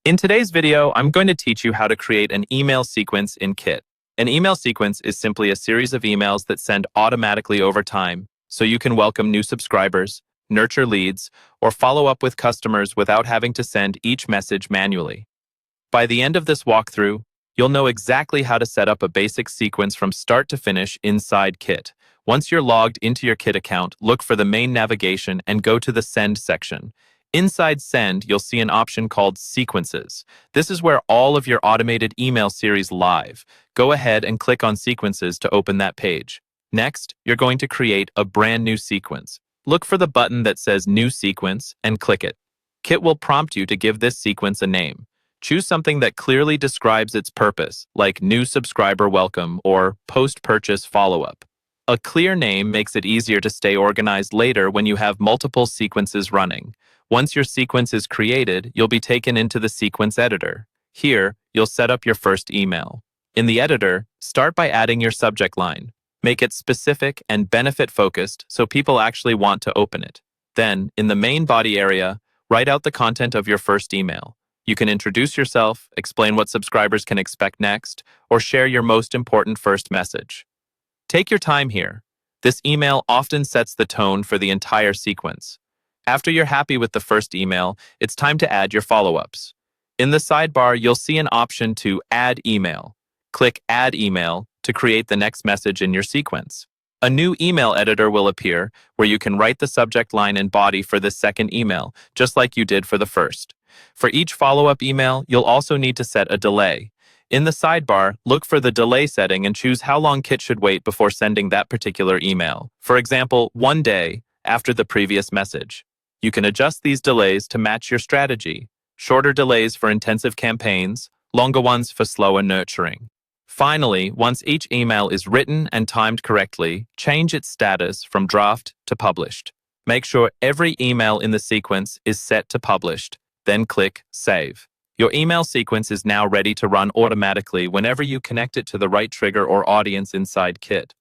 In today's video, I'm going to teach you how to create an email sequence in Kit. An email sequence is simply a series of emails that send automatically over time, so you can welcome new subscribers, nurture leads, or follow up with customers without having to send each message manually. By the end of this walkthrough, you'll know exactly how to set up a basic sequence from start to finish inside Kit. Once you're logged into your Kit account, look for the main navigation and go to the Send section. Inside Send, you'll see an option called Sequences. This is where all of your automated email series live. Go ahead and click on Sequences to open that page. Next, you're going to create a brand new sequence. Look for the button that says New Sequence and click it. Kit will prompt you to give this sequence a name. Choose something that clearly describes its purpose, like New Subscriber Welcome or Post-Purchase Follow-up. A clear name makes it easier to stay organized later when you have multiple sequences running. Once your sequence is created, you'll be taken into the sequence editor. Here, you'll set up your first email. In the editor, start by adding your subject line. Make it specific and benefit-focused so people actually want to open it. Then, in the main body area, write out the content of your first email. You can introduce yourself, explain what subscribers can expect next, or share your most important first message. Take your time here. This email often sets the tone for the entire sequence. After you're happy with the first email, it's time to add your follow-ups. In the sidebar, you'll see an option to Add Email. Click Add Email to create the next message in your sequence. A new email editor will appear where you can write the subject line and body for this second email, just like you did for the first. For each follow-up email, you'll also need to set a delay. In the sidebar, look for the delay setting and choose how long Kit should wait before sending that particular email. For example, 1 day after the previous message. You can adjust these delays to match your strategy. Shorter delays for intensive campaigns, longer ones for slower nurturing. Finally, once each email is written and timed correctly, change its status from draft to published. Make sure every email in the sequence is set to published, then click Save. Your email sequence is now ready to run automatically whenever you connect it to the right trigger or audience inside Kit.